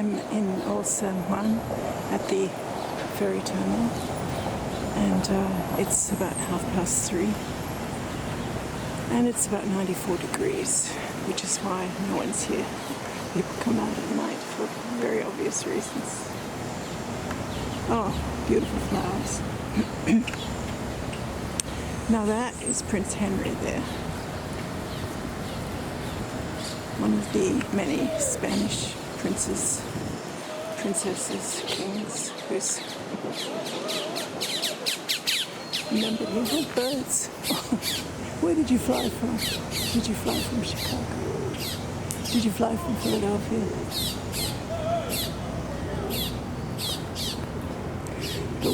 I'm in Old San Juan at the ferry terminal, and it's about 3:30, and it's about 94 degrees, which is why no one's here. People come out at night for very obvious reasons. Oh, beautiful flowers. Now that is Prince Henry there, one of the many Spanish princesses, kings, who's... Remember, you had birds. Where did you fly from? Did you fly from Chicago? Did you fly from Philadelphia? But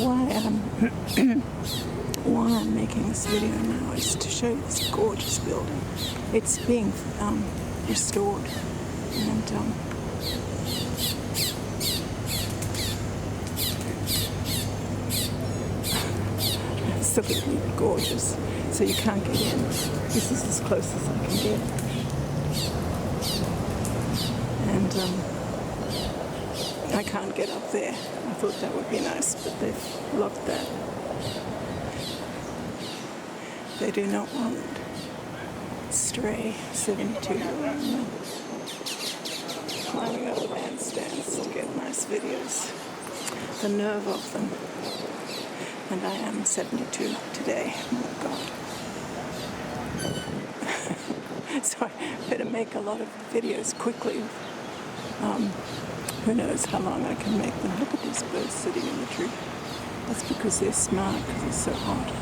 why I'm making this video now is to show you this gorgeous building. It's being restored, and absolutely gorgeous. So you can't get in. This is as close as I can get. And I can't get up there. I thought that would be nice, but they've locked that. They do not want stray 72-year-old climbing over bandstands to get nice videos. The nerve of them. And I am 72 today. Oh my God. So I better make a lot of videos quickly. Who knows how long I can make them. Look at these birds sitting in the tree. That's because they're smart, because it's so hot.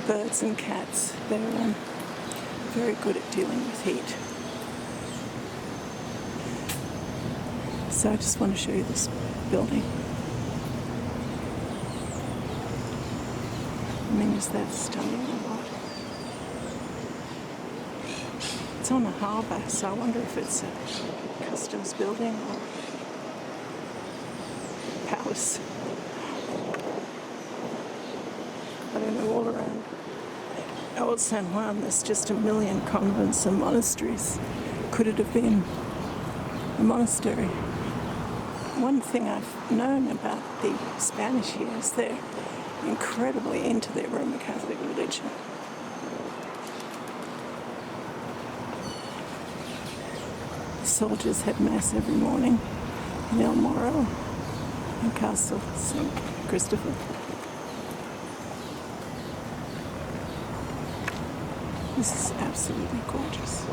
Birds and cats, they're very good at dealing with heat. So I just want to show you this building. I mean, is that stunning or what? It's on the harbour, so I wonder if it's a customs building or palace. I don't know, all around Old San Juan there's just a million convents and monasteries. Could it have been a monastery? One thing I've known about the Spanish here is they're incredibly into their Roman Catholic religion. The soldiers had mass every morning in El Moro and Castle St. Christopher. This is absolutely gorgeous.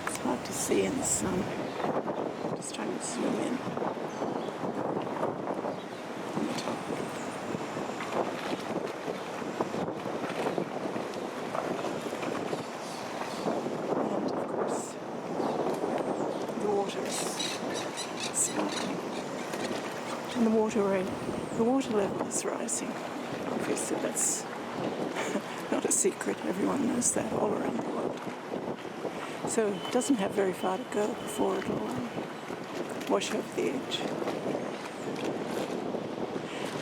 It's hard to see in the sun. I'm just trying to zoom in on the top. And of course, the water is sparkling. And the water level is rising. Obviously, that's not a secret. Everyone knows that all around the world. So it doesn't have very far to go before it'll wash over the edge.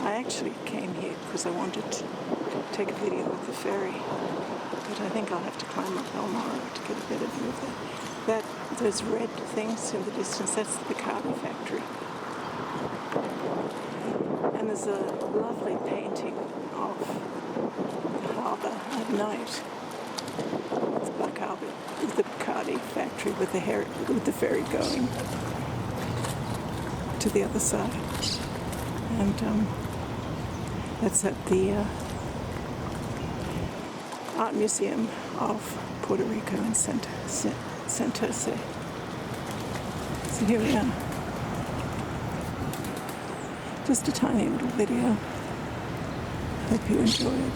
I actually came here because I wanted to take a video of the ferry, but I think I'll have to climb up El Moro to get a better view of that. Those red things in the distance, that's the Bacardi factory. And there's a lovely painting of the harbour at night. It's Black Harbour with the Bacardi factory with the ferry going to the other side. And that's at the Art Museum of Puerto Rico in Santurce. So here we are. Just a tiny little video. Hope you enjoyed.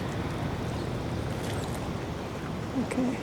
Okay.